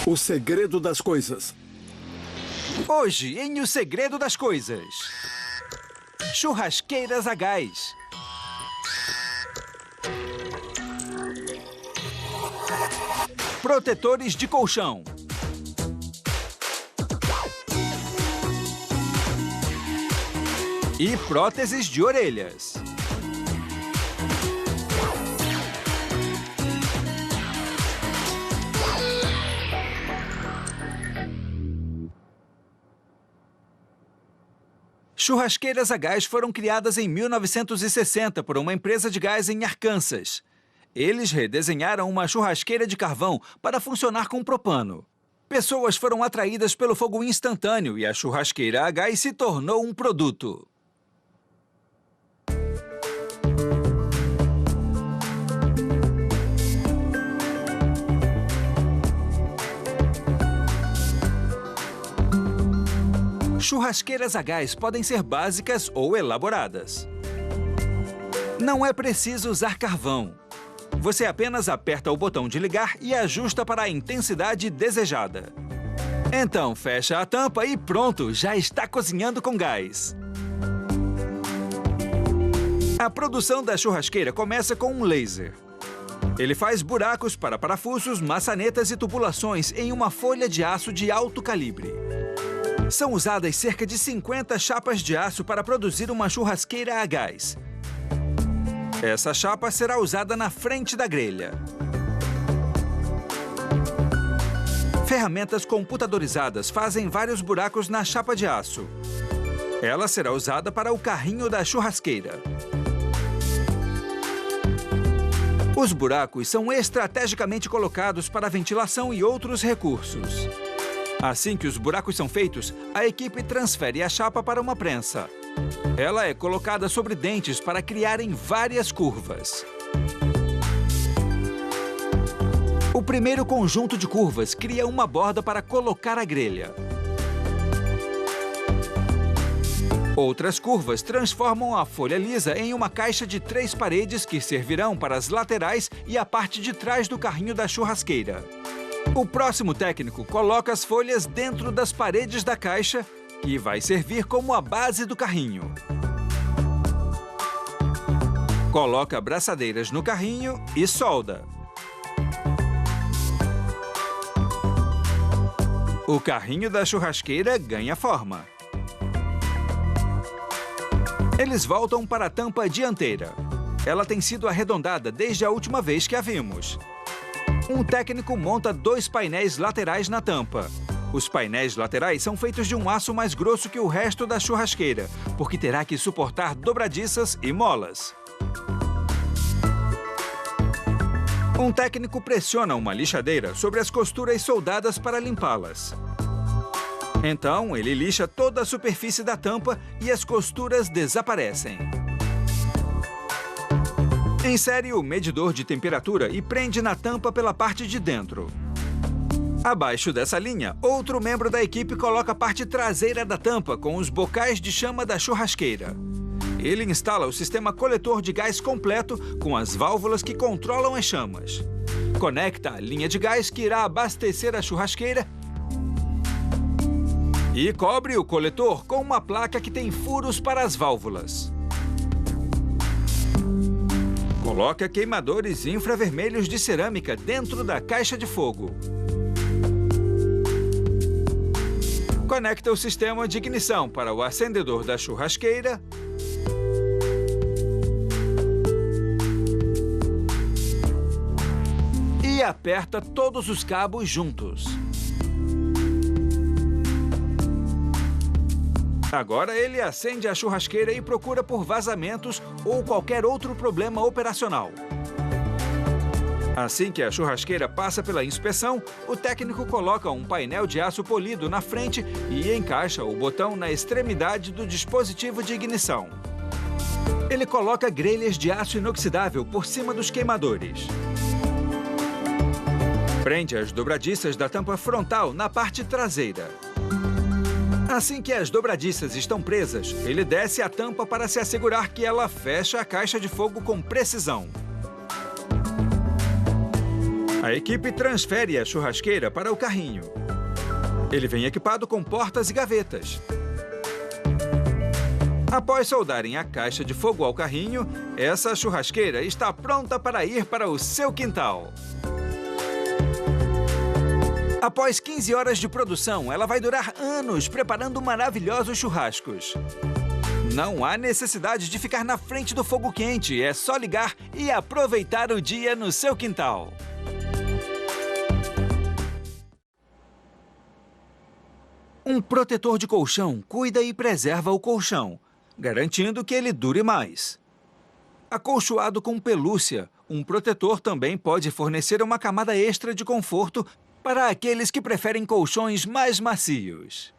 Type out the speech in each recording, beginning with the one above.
O segredo das coisas. Hoje, em O Segredo das Coisas. Churrasqueiras a gás. Protetores de colchão. E próteses de orelhas. Churrasqueiras a gás foram criadas em 1960 por uma empresa de gás em Arkansas. Eles redesenharam uma churrasqueira de carvão para funcionar com propano. Pessoas foram atraídas pelo fogo instantâneo e a churrasqueira a gás se tornou um produto. Churrasqueiras a gás podem ser básicas ou elaboradas. Não é preciso usar carvão. Você apenas aperta o botão de ligar e ajusta para a intensidade desejada. Então, fecha a tampa e pronto, já está cozinhando com gás. A produção da churrasqueira começa com um laser. Ele faz buracos para parafusos, maçanetas e tubulações em uma folha de aço de alto calibre. São usadas cerca de 50 chapas de aço para produzir uma churrasqueira a gás. Essa chapa será usada na frente da grelha. Ferramentas computadorizadas fazem vários buracos na chapa de aço. Ela será usada para o carrinho da churrasqueira. Os buracos são estrategicamente colocados para ventilação e outros recursos. Assim que os buracos são feitos, a equipe transfere a chapa para uma prensa. Ela é colocada sobre dentes para criarem várias curvas. O primeiro conjunto de curvas cria uma borda para colocar a grelha. Outras curvas transformam a folha lisa em uma caixa de 3 paredes que servirão para as laterais e a parte de trás do carrinho da churrasqueira. O próximo técnico coloca as folhas dentro das paredes da caixa e vai servir como a base do carrinho. Coloca braçadeiras no carrinho e solda. O carrinho da churrasqueira ganha forma. Eles voltam para a tampa dianteira. Ela tem sido arredondada desde a última vez que a vimos. Um técnico monta 2 painéis laterais na tampa. Os painéis laterais são feitos de um aço mais grosso que o resto da churrasqueira, porque terá que suportar dobradiças e molas. Um técnico pressiona uma lixadeira sobre as costuras soldadas para limpá-las. Então, ele lixa toda a superfície da tampa e as costuras desaparecem. Insere o medidor de temperatura e prende na tampa pela parte de dentro. Abaixo dessa linha, outro membro da equipe coloca a parte traseira da tampa com os bocais de chama da churrasqueira. Ele instala o sistema coletor de gás completo com as válvulas que controlam as chamas. Conecta a linha de gás que irá abastecer a churrasqueira e cobre o coletor com uma placa que tem furos para as válvulas. Coloca queimadores infravermelhos de cerâmica dentro da caixa de fogo. Conecta o sistema de ignição para o acendedor da churrasqueira. E aperta todos os cabos juntos. Agora ele acende a churrasqueira e procura por vazamentos ou qualquer outro problema operacional. Assim que a churrasqueira passa pela inspeção, o técnico coloca um painel de aço polido na frente e encaixa o botão na extremidade do dispositivo de ignição. Ele coloca grelhas de aço inoxidável por cima dos queimadores. Prende as dobradiças da tampa frontal na parte traseira. Assim que as dobradiças estão presas, ele desce a tampa para se assegurar que ela fecha a caixa de fogo com precisão. A equipe transfere a churrasqueira para o carrinho. Ele vem equipado com portas e gavetas. Após soldarem a caixa de fogo ao carrinho, essa churrasqueira está pronta para ir para o seu quintal. Após 15 horas de produção, ela vai durar anos preparando maravilhosos churrascos. Não há necessidade de ficar na frente do fogo quente, é só ligar e aproveitar o dia no seu quintal. Um protetor de colchão cuida e preserva o colchão, garantindo que ele dure mais. Acolchoado com pelúcia, um protetor também pode fornecer uma camada extra de conforto para aqueles que preferem colchões mais macios.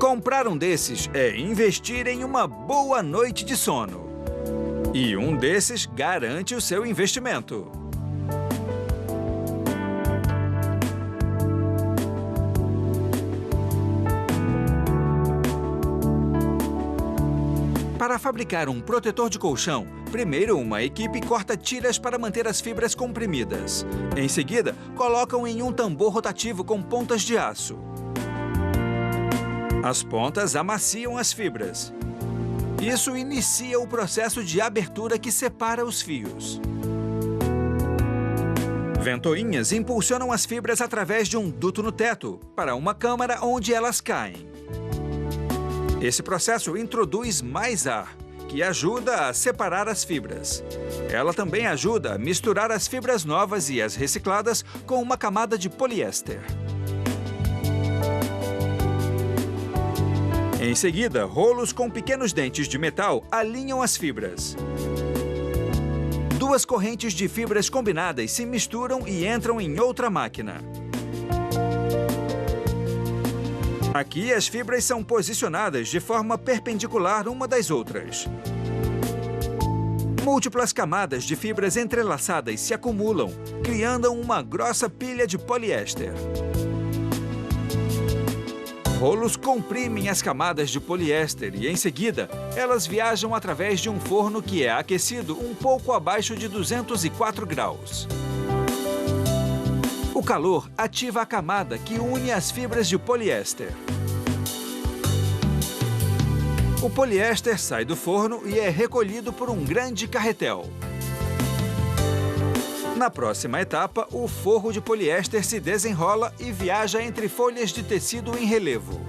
Comprar um desses é investir em uma boa noite de sono. E um desses garante o seu investimento. Para fabricar um protetor de colchão, primeiro uma equipe corta tiras para manter as fibras comprimidas. Em seguida, colocam em um tambor rotativo com pontas de aço. As pontas amaciam as fibras. Isso inicia o processo de abertura que separa os fios. Ventoinhas impulsionam as fibras através de um duto no teto para uma câmara onde elas caem. Esse processo introduz mais ar, que ajuda a separar as fibras. Ela também ajuda a misturar as fibras novas e as recicladas com uma camada de poliéster. Em seguida, rolos com pequenos dentes de metal alinham as fibras. Duas correntes de fibras combinadas se misturam e entram em outra máquina. Aqui, as fibras são posicionadas de forma perpendicular uma das outras. Múltiplas camadas de fibras entrelaçadas se acumulam, criando uma grossa pilha de poliéster. Rolos comprimem as camadas de poliéster e, em seguida, elas viajam através de um forno que é aquecido um pouco abaixo de 204 graus. O calor ativa a camada que une as fibras de poliéster. O poliéster sai do forno e é recolhido por um grande carretel. Na próxima etapa, o forro de poliéster se desenrola e viaja entre folhas de tecido em relevo.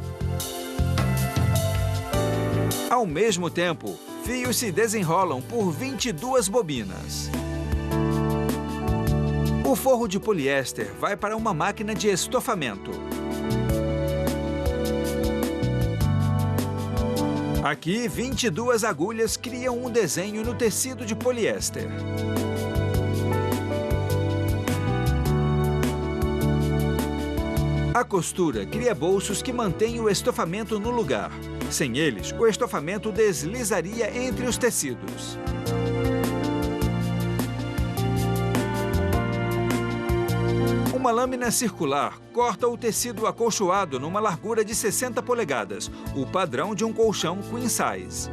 Ao mesmo tempo, fios se desenrolam por 22 bobinas. O forro de poliéster vai para uma máquina de estofamento. Aqui, 22 agulhas criam um desenho no tecido de poliéster. A costura cria bolsos que mantêm o estofamento no lugar. Sem eles, o estofamento deslizaria entre os tecidos. Uma lâmina circular corta o tecido acolchoado numa largura de 60 polegadas, o padrão de um colchão queen size.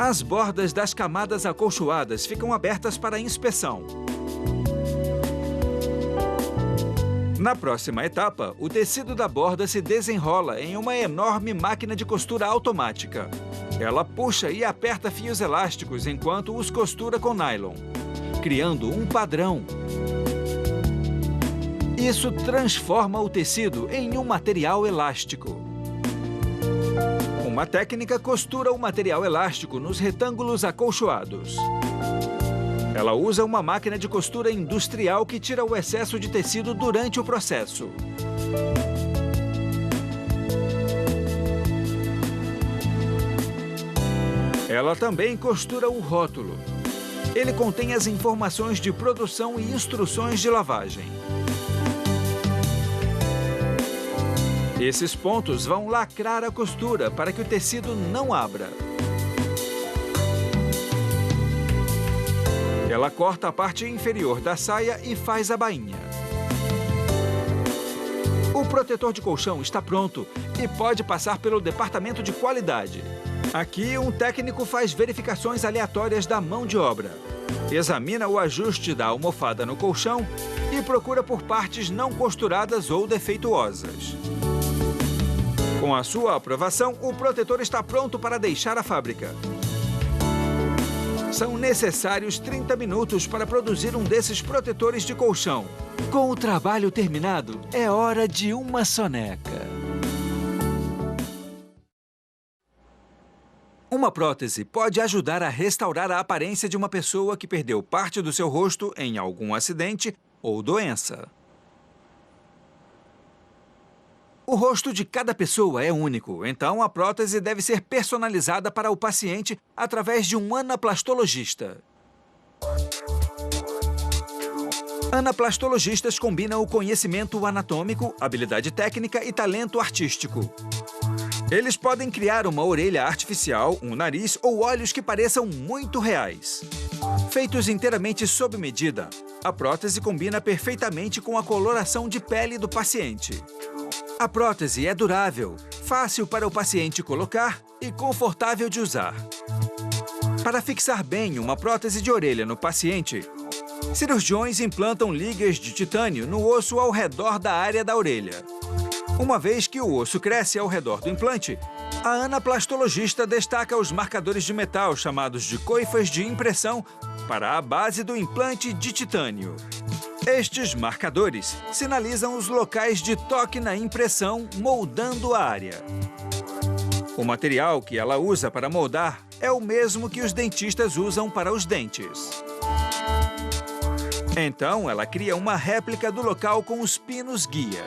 As bordas das camadas acolchoadas ficam abertas para inspeção. Na próxima etapa, o tecido da borda se desenrola em uma enorme máquina de costura automática. Ela puxa e aperta fios elásticos enquanto os costura com nylon, criando um padrão. Isso transforma o tecido em um material elástico. Uma técnica costura o material elástico nos retângulos acolchoados. Ela usa uma máquina de costura industrial que tira o excesso de tecido durante o processo. Ela também costura o rótulo. Ele contém as informações de produção e instruções de lavagem. Esses pontos vão lacrar a costura para que o tecido não abra. Ela corta a parte inferior da saia e faz a bainha. O protetor de colchão está pronto e pode passar pelo departamento de qualidade. Aqui, um técnico faz verificações aleatórias da mão de obra. Examina o ajuste da almofada no colchão e procura por partes não costuradas ou defeituosas. Com a sua aprovação, o protetor está pronto para deixar a fábrica. São necessários 30 minutos para produzir um desses protetores de colchão. Com o trabalho terminado, é hora de uma soneca. Uma prótese pode ajudar a restaurar a aparência de uma pessoa que perdeu parte do seu rosto em algum acidente ou doença. O rosto de cada pessoa é único, então a prótese deve ser personalizada para o paciente através de um anaplastologista. Anaplastologistas combinam o conhecimento anatômico, habilidade técnica e talento artístico. Eles podem criar uma orelha artificial, um nariz ou olhos que pareçam muito reais. Feitos inteiramente sob medida, a prótese combina perfeitamente com a coloração de pele do paciente. A prótese é durável, fácil para o paciente colocar e confortável de usar. Para fixar bem uma prótese de orelha no paciente, cirurgiões implantam ligas de titânio no osso ao redor da área da orelha. Uma vez que o osso cresce ao redor do implante, a anaplastologista destaca os marcadores de metal chamados de coifas de impressão para a base do implante de titânio. Estes marcadores sinalizam os locais de toque na impressão, moldando a área. O material que ela usa para moldar é o mesmo que os dentistas usam para os dentes. Então, ela cria uma réplica do local com os pinos guia.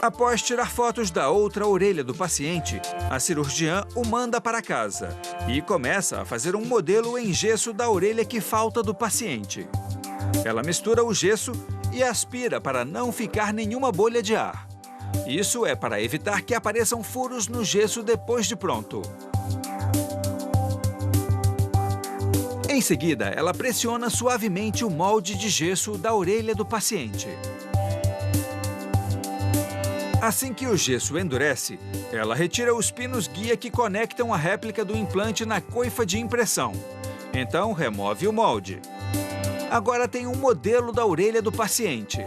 Após tirar fotos da outra orelha do paciente, a cirurgiã o manda para casa e começa a fazer um modelo em gesso da orelha que falta do paciente. Ela mistura o gesso e aspira para não ficar nenhuma bolha de ar. Isso é para evitar que apareçam furos no gesso depois de pronto. Em seguida, ela pressiona suavemente o molde de gesso da orelha do paciente. Assim que o gesso endurece, ela retira os pinos guia que conectam a réplica do implante na coifa de impressão. Então, remove o molde. Agora tem um modelo da orelha do paciente.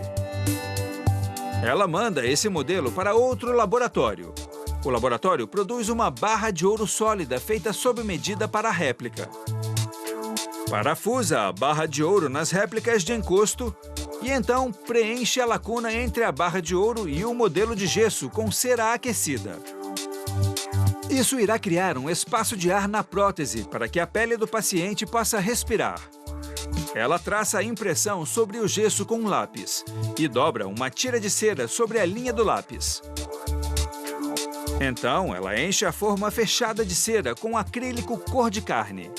Ela manda esse modelo para outro laboratório. O laboratório produz uma barra de ouro sólida feita sob medida para a réplica. Parafusa a barra de ouro nas réplicas de encosto e então preenche a lacuna entre a barra de ouro e o modelo de gesso com cera aquecida. Isso irá criar um espaço de ar na prótese para que a pele do paciente possa respirar. Ela traça a impressão sobre o gesso com um lápis e dobra uma tira de cera sobre a linha do lápis. Então, ela enche a forma fechada de cera com acrílico cor de carne.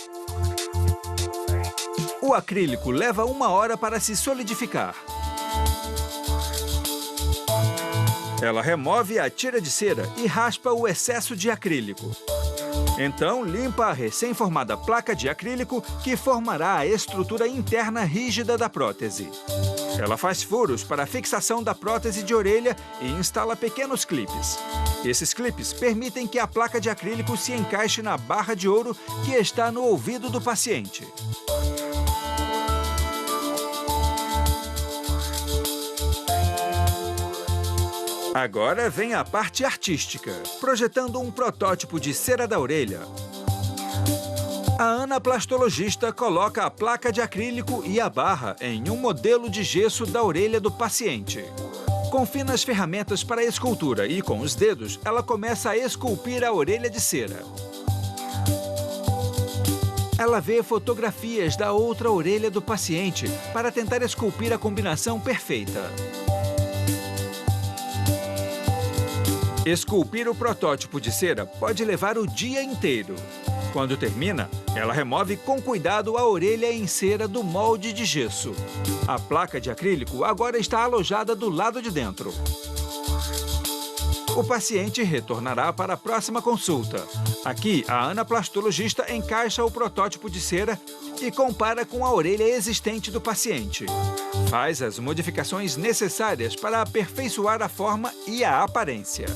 O acrílico leva 1 hora para se solidificar. Ela remove a tira de cera e raspa o excesso de acrílico. Então, limpa a recém-formada placa de acrílico que formará a estrutura interna rígida da prótese. Ela faz furos para a fixação da prótese de orelha e instala pequenos clipes. Esses clipes permitem que a placa de acrílico se encaixe na barra de ouro que está no ouvido do paciente. Agora vem a parte artística, projetando um protótipo de cera da orelha. A anaplastologista coloca a placa de acrílico e a barra em um modelo de gesso da orelha do paciente. Com finas ferramentas para escultura e com os dedos, ela começa a esculpir a orelha de cera. Ela vê fotografias da outra orelha do paciente para tentar esculpir a combinação perfeita. Esculpir o protótipo de cera pode levar o dia inteiro. Quando termina, ela remove com cuidado a orelha em cera do molde de gesso. A placa de acrílico agora está alojada do lado de dentro. O paciente retornará para a próxima consulta. Aqui, a anaplastologista encaixa o protótipo de cera e compara com a orelha existente do paciente. Faz as modificações necessárias para aperfeiçoar a forma e a aparência.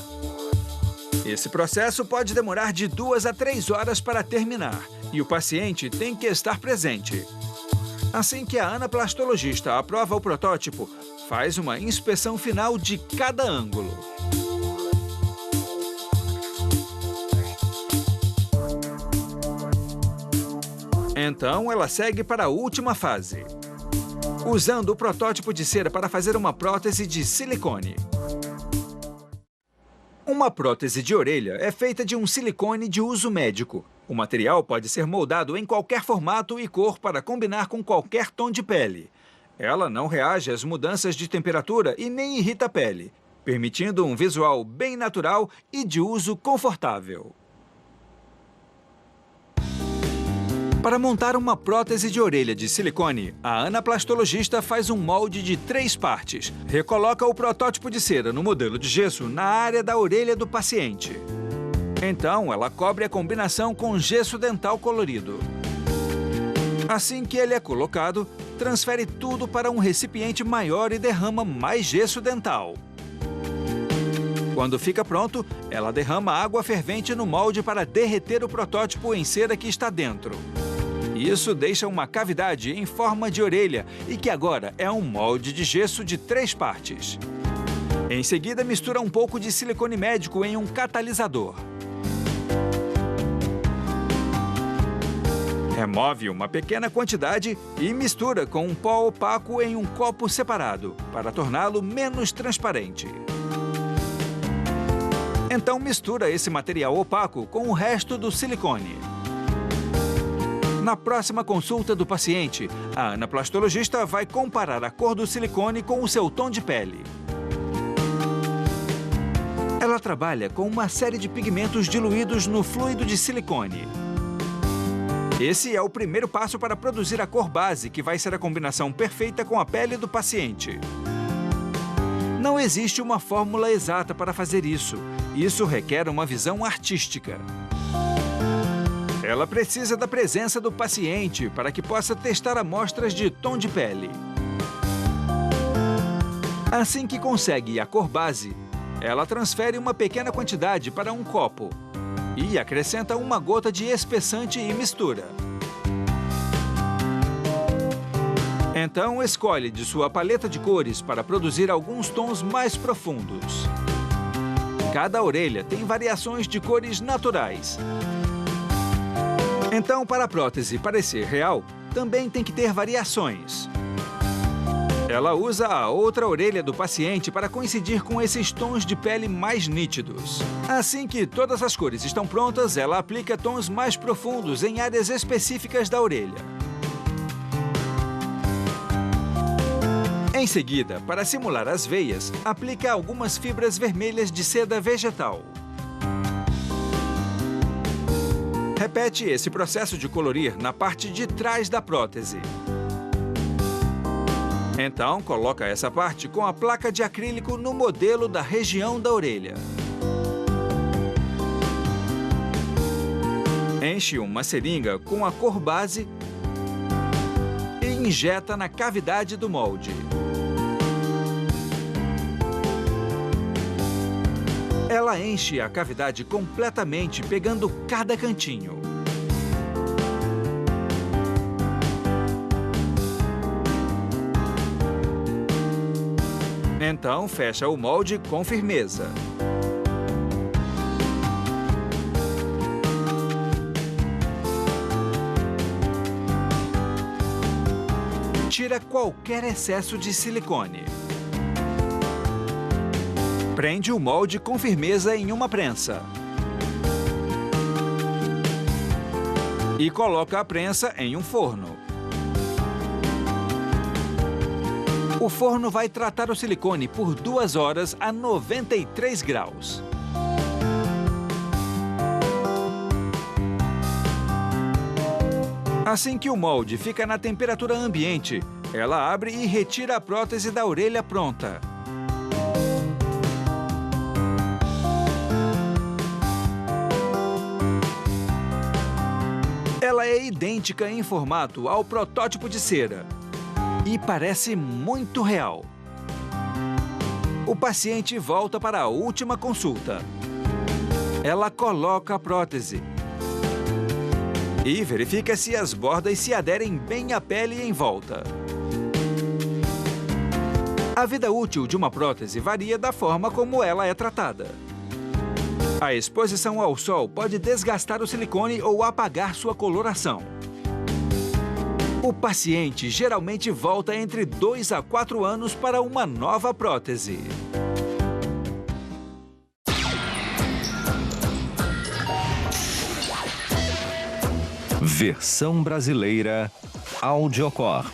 Esse processo pode demorar de 2 a 3 horas para terminar, e o paciente tem que estar presente. Assim que a anaplastologista aprova o protótipo, faz uma inspeção final de cada ângulo. Então, ela segue para a última fase, usando o protótipo de cera para fazer uma prótese de silicone. Uma prótese de orelha é feita de um silicone de uso médico. O material pode ser moldado em qualquer formato e cor para combinar com qualquer tom de pele. Ela não reage às mudanças de temperatura e nem irrita a pele, permitindo um visual bem natural e de uso confortável. Para montar uma prótese de orelha de silicone, a anaplastologista faz um molde de 3 partes. Recoloca o protótipo de cera no modelo de gesso na área da orelha do paciente. Então, ela cobre a combinação com gesso dental colorido. Assim que ele é colocado, transfere tudo para um recipiente maior e derrama mais gesso dental. Quando fica pronto, ela derrama água fervente no molde para derreter o protótipo em cera que está dentro. Isso deixa uma cavidade em forma de orelha e que agora é um molde de gesso de 3 partes. Em seguida, mistura um pouco de silicone médico em um catalisador. Remove uma pequena quantidade e mistura com um pó opaco em um copo separado, para torná-lo menos transparente. Então mistura esse material opaco com o resto do silicone. Na próxima consulta do paciente, a anaplastologista vai comparar a cor do silicone com o seu tom de pele. Ela trabalha com uma série de pigmentos diluídos no fluido de silicone. Esse é o primeiro passo para produzir a cor base, que vai ser a combinação perfeita com a pele do paciente. Não existe uma fórmula exata para fazer isso. Isso requer uma visão artística. Ela precisa da presença do paciente para que possa testar amostras de tom de pele. Assim que consegue a cor base, ela transfere uma pequena quantidade para um copo e acrescenta uma gota de espessante e mistura. Então, escolhe de sua paleta de cores para produzir alguns tons mais profundos. Cada orelha tem variações de cores naturais. Então, para a prótese parecer real, também tem que ter variações. Ela usa a outra orelha do paciente para coincidir com esses tons de pele mais nítidos. Assim que todas as cores estão prontas, ela aplica tons mais profundos em áreas específicas da orelha. Em seguida, para simular as veias, aplica algumas fibras vermelhas de seda vegetal. Repete esse processo de colorir na parte de trás da prótese. Então, coloca essa parte com a placa de acrílico no modelo da região da orelha. Enche uma seringa com a cor base e injeta na cavidade do molde. Ela enche a cavidade completamente, pegando cada cantinho. Então, fecha o molde com firmeza. Tira qualquer excesso de silicone. Prende o molde com firmeza em uma prensa. E coloca a prensa em um forno. O forno vai tratar o silicone por 2 horas a 93 graus. Assim que o molde fica na temperatura ambiente, ela abre e retira a prótese da orelha pronta. Ela é idêntica em formato ao protótipo de cera e parece muito real. O paciente volta para a última consulta. Ela coloca a prótese e verifica se as bordas se aderem bem à pele em volta. A vida útil de uma prótese varia da forma como ela é tratada. A exposição ao sol pode desgastar o silicone ou apagar sua coloração. O paciente geralmente volta entre 2 a 4 anos para uma nova prótese. Versão brasileira Audiocor.